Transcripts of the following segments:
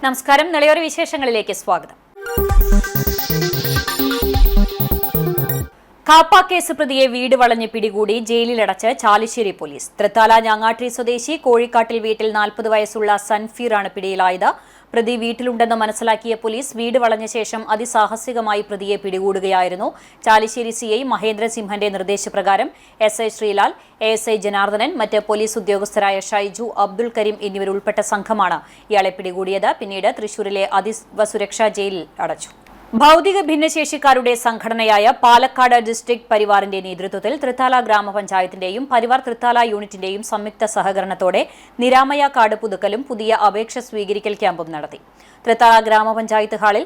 നമസ്കാരം. നിളയോര വിശേഷങ്ങളിലേക്ക് സ്വാഗതം. കാപ്പ കേസ് പ്രതിയെ വീട് വളഞ്ഞ് പിടികൂടി ജയിലിലടച്ച് ചാലിശ്ശേരി പോലീസ്. തൃത്താല ഞാങ്ങാട്ടി സ്വദേശി കോഴിക്കാട്ടിൽ വീട്ടിൽ 40 വയസ്സുള്ള സൻഫീറാണ് പിടിയിലായത്. പ്രതി വീട്ടിലുണ്ടെന്ന് മനസ്സിലാക്കിയ പോലീസ് വീട് വളഞ്ഞ ശേഷം അതിസാഹസികമായി പ്രതിയെ പിടികൂടുകയായിരുന്നു. ചാലിശ്ശേരി സിഐ മഹേന്ദ്രസിംഹന്റെ നിർദ്ദേശപ്രകാരം SI ശ്രീലാൽ, ASI ജനാർദ്ദനൻ, മറ്റ് പോലീസ് ഉദ്യോഗസ്ഥരായ ഷൈജു, അബ്ദുൾ കരീം എന്നിവരുൾപ്പെട്ട സംഘമാണ് ഇയാളെ പിടികൂടിയത്. പിന്നീട് തൃശൂരിലെ അതീവ സുരക്ഷാ ജയിലിൽ അടച്ചു. ഭൗതിക ഭിന്നശേഷിക്കാരുടെ സംഘടനയായ പാലക്കാട് ഡിസ്ട്രിക്ട് പരിവാറിന്റെ നേതൃത്വത്തിൽ തൃത്താല ഗ്രാമപഞ്ചായത്തിന്റെയും പരിവാർ തൃത്താല യൂണിറ്റിന്റെയും സംയുക്ത സഹകരണത്തോടെ നിരാമയ കാർഡ് പുതുക്കലും പുതിയ അപേക്ഷ സ്വീകരിക്കൽ ക്യാമ്പും നടത്തി. തൃത്താല ഗ്രാമപഞ്ചായത്ത് ഹാളിൽ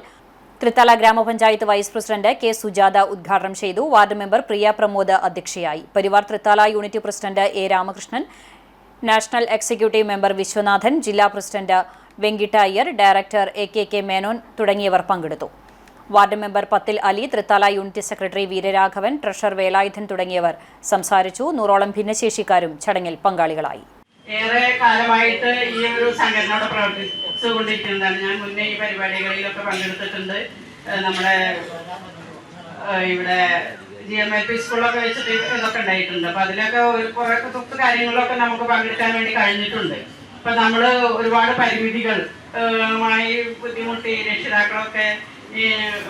തൃത്താല ഗ്രാമപഞ്ചായത്ത് വൈസ് പ്രസിഡന്റ് K. സുജാത ഉദ്ഘാടനം ചെയ്തു. വാർഡ് മെമ്പർ പ്രിയ പ്രമോദ് അധ്യക്ഷയായി. Parivar Thrithala unit president A. Ramakrishnan, national executive member Viswanathan, ജില്ലാ president Venkitta Iyer, director AK Menon തുടങ്ങിയവർ പങ്കെടുത്തു. Ward member Pathil Ali, Thrithala unit secretary Veeraraghavan, treasurer Velayudhan തുടങ്ങിയവർ സംസാരിച്ചു. 100ഓളം ഭിന്നശേഷിക്കാരും ചടങ്ങിൽ പങ്കാളികളായി. ഏറെ കാലമായിട്ട് ഈ ഒരു സംഘടനയോട് പ്രവർത്തിച്ചുകൊണ്ടിരിക്കുന്നതാണ്. ഞാൻ മുന്നേ ഈ പരിപാടികളിലൊക്കെ പങ്കെടുത്തിട്ടുണ്ട്. നമ്മുടെ ഇവിടെ GMLP സ്കൂളൊക്കെ വെച്ചിട്ട് ഇതൊക്കെ ഉണ്ടായിട്ടുണ്ട്. അപ്പം അതിലൊക്കെ കുറേ കാര്യങ്ങളിലൊക്കെ നമുക്ക് പങ്കെടുക്കാൻ വേണ്ടി കഴിഞ്ഞിട്ടുണ്ട്. അപ്പം നമ്മൾ ഒരുപാട് പരിമിതികളുമായി ബുദ്ധിമുട്ടി രക്ഷിതാക്കളൊക്കെ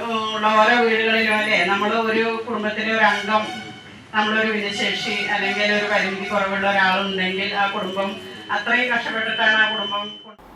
ഉള്ള ഓരോ വീടുകളിലും അല്ലേ, നമ്മൾ ഒരു കുടുംബത്തിലെ ഒരു അംഗം, നമ്മളൊരു ഭിന്നശേഷി അല്ലെങ്കിൽ ഒരു പരിമിതി കുറവുള്ള ഒരാളുണ്ടെങ്കിൽ ആ കുടുംബം അത്രയും കഷ്ടപ്പെട്ടിട്ടാണ് ആ കുടുംബം.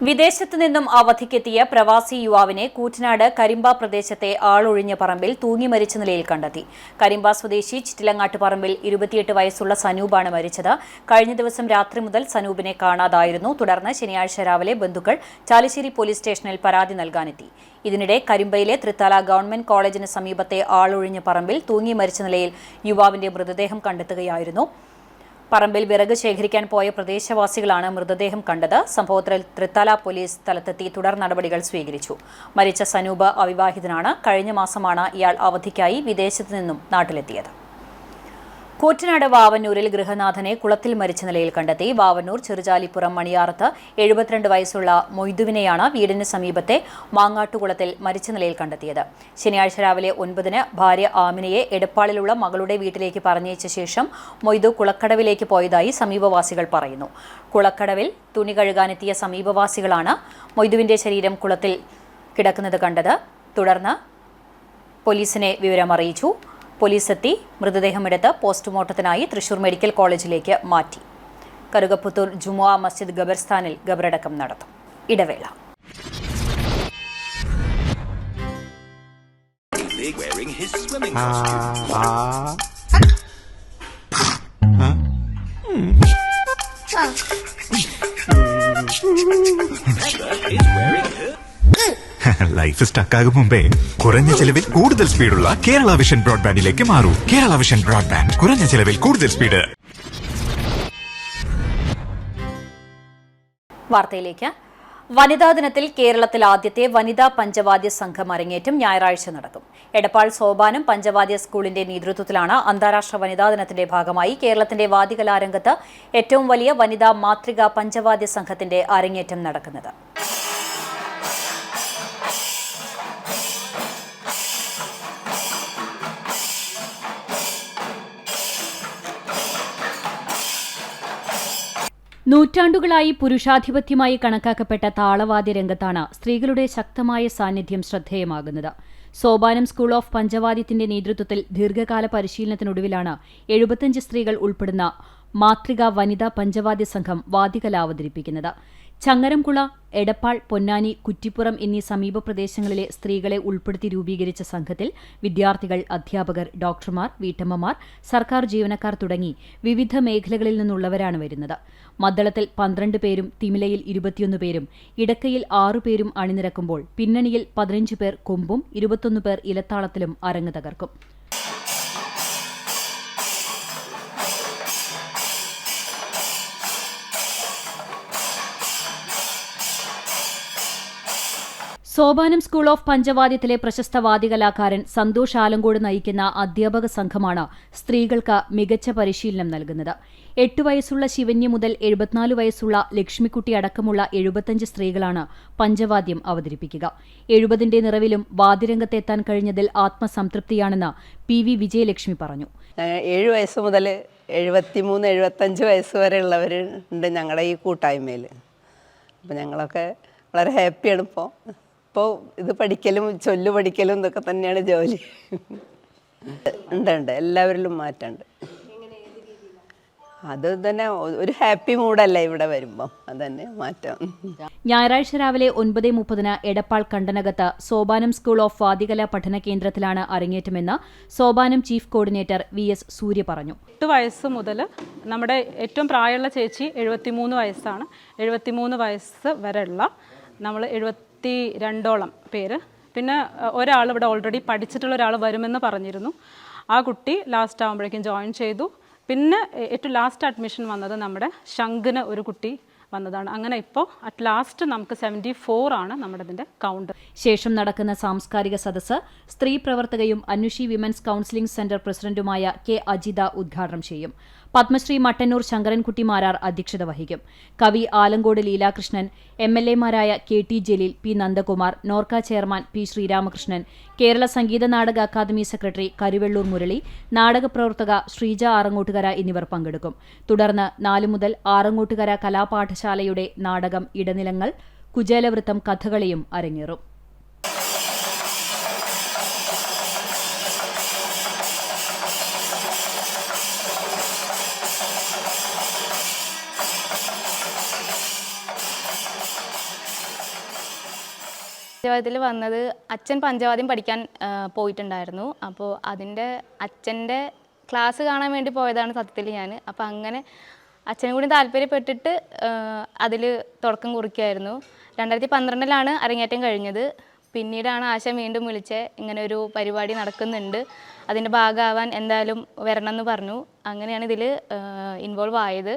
വിദേശത്തു നിന്നും അവധിക്കെത്തിയ പ്രവാസി യുവാവിനെ കൂറ്റനാട് കരിമ്പ പ്രദേശത്തെ ആളൊഴിഞ്ഞ പറമ്പിൽ തൂങ്ങി മരിച്ച നിലയിൽ കണ്ടെത്തി. കരിമ്പ സ്വദേശി ചിറ്റിലങ്ങാട്ട് പറമ്പിൽ 28 വയസ്സുള്ള സനൂപാണ് മരിച്ചത്. കഴിഞ്ഞ ദിവസം രാത്രി മുതൽ സനൂപിനെ കാണാതായിരുന്നു. തുടർന്ന് ശനിയാഴ്ച രാവിലെ ബന്ധുക്കൾ ചാലിശ്ശേരി പോലീസ് സ്റ്റേഷനിൽ പരാതി നൽകാനെത്തി. ഇതിനിടെ കരിമ്പയിലെ തൃത്താല ഗവൺമെന്റ് കോളേജിന് സമീപത്തെ ആളൊഴിഞ്ഞ പറമ്പിൽ തൂങ്ങി മരിച്ച നിലയിൽ യുവാവിന്റെ മൃതദേഹം കണ്ടെത്തുകയായിരുന്നു. പറമ്പിൽ വിറക് ശേഖരിക്കാൻ പോയ പ്രദേശവാസികളാണ് മൃതദേഹം കണ്ടത്. സംഭവത്തിൽ തൃത്താല പോലീസ് സ്ഥലത്തെത്തി തുടർ നടപടികൾ സ്വീകരിച്ചു. മരിച്ച സനൂപ് അവിവാഹിതനാണ്. കഴിഞ്ഞ മാസമാണ് ഇയാൾ അവധിക്കായി വിദേശത്തു നിന്നും നാട്ടിലെത്തിയത്. കൂറ്റനാട് വാവന്നൂരിൽ ഗൃഹനാഥനെ കുളത്തിൽ മരിച്ച നിലയിൽ കണ്ടെത്തി. വാവന്നൂർ ചെറുജാലിപ്പുറം മണിയാറത്ത് 72 വയസ്സുള്ള മൊയ്തുവിനെയാണ് വീടിന് സമീപത്തെ മാങ്ങാട്ടുകുളത്തിൽ മരിച്ച നിലയിൽ കണ്ടെത്തിയത്. ശനിയാഴ്ച രാവിലെ 9-ന് ഭാര്യ ആമിനയെ എടപ്പാളിലുള്ള മകളുടെ വീട്ടിലേക്ക് പറഞ്ഞയച്ച ശേഷം മൊയ്തു കുളക്കടവിലേക്ക് പോയതായി സമീപവാസികൾ പറയുന്നു. കുളക്കടവിൽ തുണി കഴുകാനെത്തിയ സമീപവാസികളാണ് മൊയ്തുവിന്റെ ശരീരം കുളത്തിൽ കിടക്കുന്നത് കണ്ടത്. തുടർന്ന് പോലീസിനെ വിവരമറിയിച്ചു. പോലീസെത്തി മൃതദേഹമെടുത്ത് പോസ്റ്റ്മോർട്ടത്തിനായി തൃശൂർ മെഡിക്കൽ കോളേജിലേക്ക് മാറ്റി. കറുകപ്പുത്തൂർ ജുമുഅ മസ്ജിദ് ഖബർസ്ഥാനിൽ ഖബറടക്കം നടത്തും. ഇടവേള. ലൈഫ് സ്റ്റക്കാകും മുമ്പേ കുറഞ്ഞ ചെലവിൽ കൂടുതൽ സ്പീഡുള്ള കേരള വിഷൻ ബ്രോഡ്ബാൻഡിലേക്ക് മാറൂ. കേരള വിഷൻ ബ്രോഡ്ബാൻഡ്, കുറഞ്ഞ ചെലവിൽ കൂടുതൽ സ്പീഡ്. വാർത്തയിലേക്ക്. വനിതാ ദിനത്തിൽ കേരളത്തിൽ ആദ്യത്തെ വനിതാ പഞ്ചവാദ്യ സംഘം അരങ്ങേറ്റം ഞായറാഴ്ച നടക്കും. എടപ്പാൾ സോപാനം പഞ്ചവാദ്യ സ്കൂളിന്റെ നേതൃത്വത്തിലാണ് അന്താരാഷ്ട്ര വനിതാ ദിനത്തിന്റെ ഭാഗമായി കേരളത്തിന്റെ വാദ്യകലാരംഗത്ത് ഏറ്റവും വലിയ വനിതാ മാതൃകാ പഞ്ചവാദ്യ സംഘത്തിന്റെ അരങ്ങേറ്റം നടക്കുന്നത്. നൂറ്റാണ്ടുകളായി പുരുഷാധിപത്യമായി കണക്കാക്കപ്പെട്ട താളവാദ്യ രംഗത്താണ് സ്ത്രീകളുടെ ശക്തമായ സാന്നിധ്യം ശ്രദ്ധേയമാകുന്നത്. സോപാനം സ്കൂൾ ഓഫ് പഞ്ചവാദ്യത്തിന്റെ നേതൃത്വത്തിൽ ദീർഘകാല പരിശീലനത്തിനൊടുവിലാണ് 75 സ്ത്രീകൾ ഉൾപ്പെടുന്ന മാതൃകാ വനിതാ പഞ്ചവാദ്യ സംഘം വാദ്യകല അവതരിപ്പിക്കുന്നത്. ചങ്ങരംകുള, എടപ്പാൾ, പൊന്നാനി, കുറ്റിപ്പുറം എന്നീ സമീപ പ്രദേശങ്ങളിലെ സ്ത്രീകളെ ഉൾപ്പെടുത്തി രൂപീകരിച്ച സംഘത്തിൽ വിദ്യാർത്ഥികൾ, അധ്യാപകർ, ഡോക്ടർമാർ, വീട്ടമ്മമാർ, സർക്കാർ ജീവനക്കാർ തുടങ്ങി വിവിധ മേഖലകളിൽ നിന്നുള്ളവരാണ് വരുന്നത്. മദ്ദളത്തിൽ 12 പേരും തിമിലയിൽ 21 പേരും ഇടക്കയിൽ 6 പേരും അണിനിരക്കുമ്പോൾ പിന്നണിയിൽ 15 പേർ കൊമ്പും 21 പേർ ഇലത്താളത്തിലും അരങ്ങ് തകർക്കും. സോപാനം സ്കൂൾ ഓഫ് പഞ്ചവാദ്യത്തിലെ പ്രശസ്ത വാദ്യകലാകാരൻ സന്തോഷ് ആലങ്കോട് നയിക്കുന്ന അധ്യാപക സംഘമാണ് സ്ത്രീകൾക്ക് മികച്ച പരിശീലനം നൽകുന്നത്. 8 വയസ്സുള്ള ശിവന്യ മുതൽ 74 വയസ്സുള്ള ലക്ഷ്മിക്കുട്ടി അടക്കമുള്ള 75 സ്ത്രീകളാണ് പഞ്ചവാദ്യം അവതരിപ്പിക്കുക. 70ന്റെ നിറവിലും വാദ്യരംഗത്തെത്താൻ കഴിഞ്ഞതിൽ ആത്മസംതൃപ്തിയാണെന്ന് PV വിജയലക്ഷ്മി പറഞ്ഞു. 7 വയസ്സ് മുതൽ 73-75 വയസ്സ് വരെ ഉള്ളവരുണ്ട് ഞങ്ങളുടെ ഈ കൂട്ടായ്മയിൽ. അപ്പോൾ ഞങ്ങളൊക്കെ വളരെ ഹാപ്പിയാണ്. ഇപ്പോൾ ഇത് പഠിക്കലും ചൊല്ലു പഠിക്കലും ഇതൊക്കെ തന്നെയാണ് ജോലി. ഉണ്ട് എല്ലാവരിലും മാറ്റമുണ്ട്. അത് തന്നെ ഒരു ഹാപ്പി മൂഡല്ലേ ഇവിടെ വരുമ്പോൾ, അതന്നെ മാറ്റം. ഞായറാഴ്ച രാവിലെ 9:30 എടപ്പാൾ കണ്ടനകത്ത് സോപാനം സ്കൂൾ ഓഫ് വാദ്യകലാ പഠന കേന്ദ്രത്തിലാണ് അരങ്ങേറ്റമെന്ന് സോപാനം ചീഫ് കോർഡിനേറ്റർ VS സൂര്യ പറഞ്ഞു. 8 വയസ്സ് മുതൽ നമ്മുടെ ഏറ്റവും പ്രായമുള്ള ചേച്ചി 73 വയസ്സാണ്. 73 വയസ്സ് വരെയുള്ള നമ്മൾ 72ഓളം പേര്, പിന്നെ ഒരാൾ ഇവിടെ ഓൾറെഡി പഠിച്ചിട്ടുള്ള ഒരാൾ വരുമെന്ന് പറഞ്ഞിരുന്നു. ആ കുട്ടി ലാസ്റ്റ് ആകുമ്പോഴേക്കും ജോയിൻ ചെയ്തു. പിന്നെ ഏറ്റവും ലാസ്റ്റ് അഡ്മിഷൻ വന്നത് നമ്മുടെ ശംഖിന് ഒരു കുട്ടി വന്നതാണ്. അങ്ങനെ ഇപ്പോൾ അറ്റ് ലാസ്റ്റ് നമുക്ക് 74 ആണ് നമ്മുടെ ഇതിൻ്റെ കൗണ്ട്. ശേഷം നടക്കുന്ന സാംസ്കാരിക സദസ്സ് സ്ത്രീ പ്രവർത്തകയും അന്വേഷി വിമൻസ് കൌൺസിലിംഗ് സെന്റർ പ്രസിഡന്റുമായ K അജിത ഉദ്ഘാടനം ചെയ്യും. പത്മശ്രീ മട്ടന്നൂർ ശങ്കരൻകുട്ടി മാരാർ അധ്യക്ഷത വഹിക്കും. കവി ആലങ്കോട് ലീലാകൃഷ്ണൻ, MLA മാരായ KT Jaleel, P Nandakumar, NORKA chairman P Sreeramakrishnan, Kerala Sangeetha Nataka academy secretary Karivellur Murali, നാടകപ്രവർത്തക ശ്രീജ ആറങ്ങോട്ടുകര എന്നിവർ പങ്കെടുക്കും. തുടർന്ന് 4 മുതൽ ആറങ്ങോട്ടുകര കലാപാഠശാലയുടെ നാടകം ഇടനിലങ്ങൾ, കുചേലവൃത്തം, കഥകളിയും അരങ്ങേറും. പഞ്ചവാദ്യത്തിൽ വന്നത് അച്ഛൻ പഞ്ചവാദ്യം പഠിക്കാൻ പോയിട്ടുണ്ടായിരുന്നു. അപ്പോൾ അച്ഛൻ്റെ ക്ലാസ് കാണാൻ വേണ്ടി പോയതാണ് സത്യത്തിൽ ഞാൻ. അപ്പോൾ അങ്ങനെ അച്ഛനും കൂടി താല്പര്യപ്പെട്ടിട്ട് അതിൽ തുടക്കം കുറിക്കുകയായിരുന്നു. 2012 അരങ്ങേറ്റം കഴിഞ്ഞത്. പിന്നീടാണ് ആശ വീണ്ടും വിളിച്ച് ഇങ്ങനെ ഒരു പരിപാടി നടക്കുന്നുണ്ട്, അതിൻ്റെ ഭാഗമാവാൻ എന്തായാലും വരണം എന്ന് പറഞ്ഞു. അങ്ങനെയാണ് ഇതിൽ ഇൻവോൾവ് ആയത്.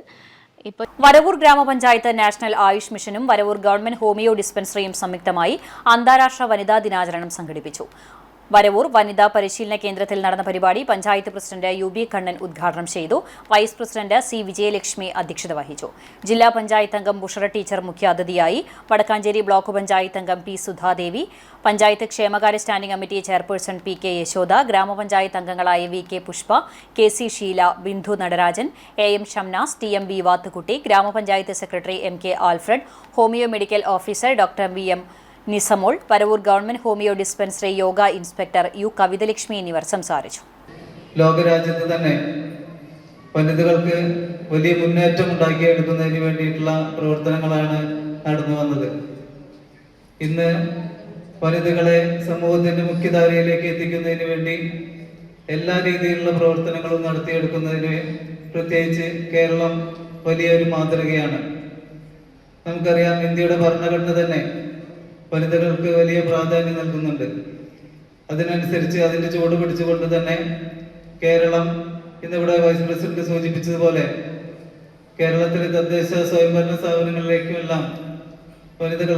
വരവൂർ ഗ്രാമപഞ്ചായത്ത് നാഷണൽ ആയുഷ് മിഷനും വരവൂർ ഗവൺമെന്റ് ഹോമിയോ ഡിസ്പെൻസറിയും സംയുക്തമായി അന്താരാഷ്ട്ര വനിതാ ദിനാചരണം സംഘടിപ്പിച്ചു. വരവൂർ വനിതാ പരിശീലന കേന്ദ്രത്തിൽ നടന്ന പരിപാടി പഞ്ചായത്ത് പ്രസിഡന്റ് UB കണ്ണൻ ഉദ്ഘാടനം ചെയ്തു. വൈസ് പ്രസിഡന്റ് C വിജയലക്ഷ്മി അധ്യക്ഷത വഹിച്ചു. ജില്ലാ പഞ്ചായത്ത് അംഗം ബുഷറ ടീച്ചർ മുഖ്യാതിഥിയായി. വടക്കാഞ്ചേരി ബ്ലോക്ക് പഞ്ചായത്ത് അംഗം P സുധാദേവി, പഞ്ചായത്ത് ക്ഷേമകാര്യ standing committee chairperson PK Yashoda, ഗ്രാമപഞ്ചായത്ത് അംഗങ്ങളായ VK Pushpa, KC Sheela, Bindu Natarajan, AM Shamnas, TM V Vathukutty, ഗ്രാമപഞ്ചായത്ത് secretary MK Alfred, homeo medical officer doctor VM Nisamol, Varavoor government homeo dispensary yoga inspector U Kavithalakshmi എന്നിവർ സംസാരിച്ചു. ലോകരാജ്യത്ത് തന്നെ വനിതകൾക്ക് വലിയ മുന്നേറ്റം ഉണ്ടാക്കിയെടുക്കുന്നതിന് വേണ്ടിയിട്ടുള്ള പ്രവർത്തനങ്ങളാണ് നടന്നു വന്നത്. ഇന്ന് വനിതകളെ സമൂഹത്തിന്റെ മുഖ്യധാരയിലേക്ക് എത്തിക്കുന്നതിന് വേണ്ടി എല്ലാ രീതിയിലുള്ള പ്രവർത്തനങ്ങളും നടത്തിയെടുക്കുന്നതിന് പ്രത്യേകിച്ച് കേരളം വലിയൊരു മാതൃകയാണ്. നമുക്കറിയാം, ഇന്ത്യയുടെ ഭരണഘടന തന്നെ വനിതകൾക്ക് വലിയ പ്രാധാന്യം നൽകുന്നുണ്ട്. അതിനനുസരിച്ച് അതിന്റെ ചുവട് പിടിച്ചുകൊണ്ട് തന്നെ കേരളം ഇന്നിവിടെ വൈസ് പ്രസിഡന്റ് സൂചിപ്പിച്ചതുപോലെ കേരളത്തിലെ തദ്ദേശ സ്വയംഭരണ സ്ഥാപനങ്ങളിലേക്കുമെല്ലാം വനിതകൾ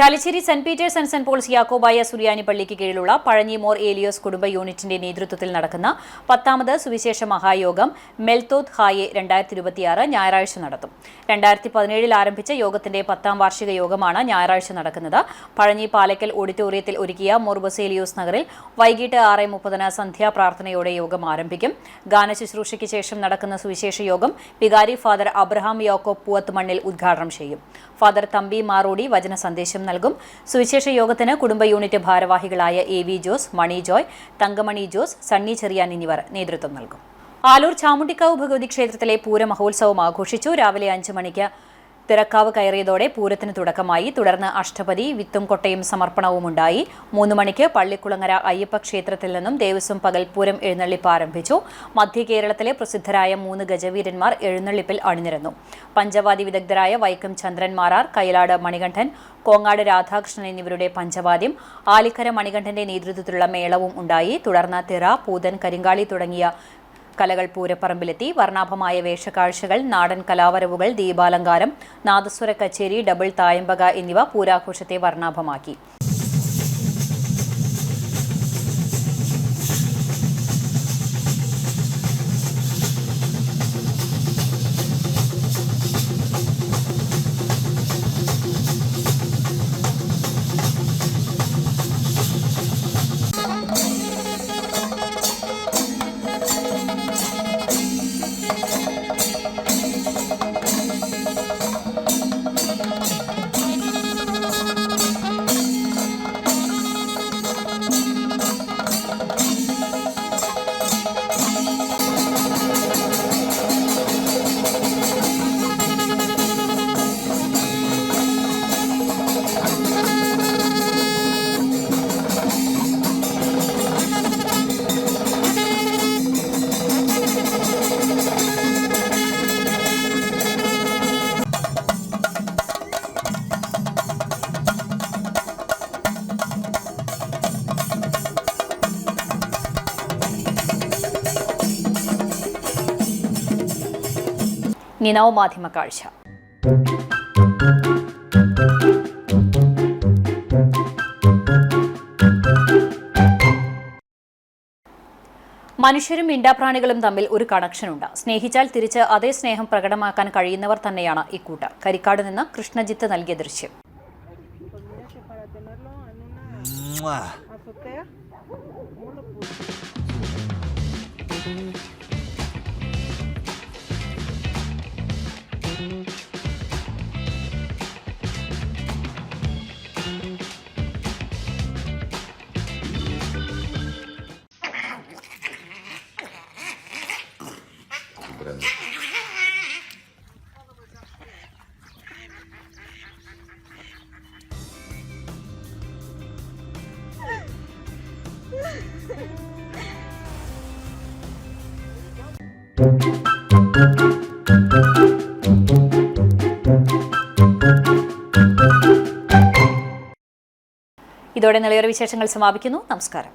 Chalissery saint Peter's and saint Paul's Yacobaya സുറിയാനി പള്ളിക്ക് കീഴിലുള്ള പഴഞ്ഞി മോർ ഏലിയോസ് കുടുംബ യൂണിറ്റിന്റെ നേതൃത്വത്തിൽ നടക്കുന്ന 10ാമത് സുവിശേഷ മഹായോഗം മെൽത്തോത്ത് ഹായെ 2026 ഞായറാഴ്ച നടത്തും. 2017 ആരംഭിച്ച യോഗത്തിന്റെ 10ാം വാർഷിക യോഗമാണ് ഞായറാഴ്ച നടക്കുന്നത്. പഴഞ്ഞി പാലക്കൽ ഓഡിറ്റോറിയത്തിൽ ഒരുക്കിയ മോർ ബസേലിയോസ് നഗറിൽ വൈകിട്ട് 6:30 സന്ധ്യാപ്രാർത്ഥനയോടെ യോഗം ആരംഭിക്കും. ഗാനശുശ്രൂഷയ്ക്ക് ശേഷം നടക്കുന്ന സുവിശേഷ യോഗം വികാരി ഫാദർ അബ്രഹാം യാക്കോബ് പൂവത്ത് മണ്ണിൽ ഉദ്ഘാടനം ചെയ്യും. ഫാദർ തമ്പി മാറോടി വചന സന്ദേശം നൽകും. സുവിശേഷ യോഗത്തിന് കുടുംബ യൂണിറ്റ് ഭാരവാഹികളായ AV ജോസ്, മണി ജോയ്, തങ്കമണി ജോസ്, സണ്ണി ചെറിയാൻ എന്നിവർ നേതൃത്വം നൽകും. ആലൂർ ചാമുണ്ടിക്കാവ് ഭഗവതി ക്ഷേത്രത്തിലെ പൂരമഹോത്സവം ആഘോഷിച്ചു. രാവിലെ 5 മണിക്ക് തിരക്കാവ് കയറിയതോടെ പൂരത്തിന് തുടക്കമായി. തുടർന്ന് അഷ്ടപതി, വിത്തും കൊട്ടയും സമർപ്പണവുമുണ്ടായി. 3 മണിക്ക് പള്ളിക്കുളങ്ങര അയ്യപ്പ ക്ഷേത്രത്തിൽ നിന്നും ദേവസ്വം പകൽപൂരം എഴുന്നള്ളിപ്പ് ആരംഭിച്ചു. മധ്യ കേരളത്തിലെ പ്രസിദ്ധരായ 3 ഗജവീരന്മാർ എഴുന്നള്ളിപ്പിൽ അണിനിരന്നു. പഞ്ചവാദ്യ വിദഗ്ധരായ വൈക്കം ചന്ദ്രന്മാരാർ, കൈലാട് മണികണ്ഠൻ, കോങ്ങാട് രാധാകൃഷ്ണൻ എന്നിവരുടെ പഞ്ചവാദ്യം, ആലിക്കര മണികണ്ഠന്റെ നേതൃത്വത്തിലുള്ള മേളവും ഉണ്ടായി. തുടർന്ന് തിറ, പൂതൻ, കരിങ്കാളി തുടങ്ങിയ കലകൾ പൂരപ്പറമ്പിലെത്തി. വർണ്ണാഭമായ വേഷക്കാഴ്ചകൾ, നാടൻ കലാവരവുകൾ, ദീപാലങ്കാരം, നാദസ്വര കച്ചേരി, ഡബിൾ തായമ്പക എന്നിവ പൂരാഘോഷത്തെ വർണ്ണാഭമാക്കി. നിനവ് മാധ്യമ കാഴ്ച. മനുഷ്യരും മിണ്ടാപ്രാണികളും തമ്മിൽ ഒരു കണക്ഷനുണ്ട്. സ്നേഹിച്ചാൽ തിരിച്ച് അതേ സ്നേഹം പ്രകടമാക്കാൻ കഴിയുന്നവർ തന്നെയാണ് ഇക്കൂട്ടർ. കരിക്കാട് നിന്ന് കൃഷ്ണജിത്ത് നൽകിയ ദൃശ്യം. ഇതോടെ നിളയൊരു വിശേഷങ്ങൾ സമാപിക്കുന്നു. നമസ്കാരം.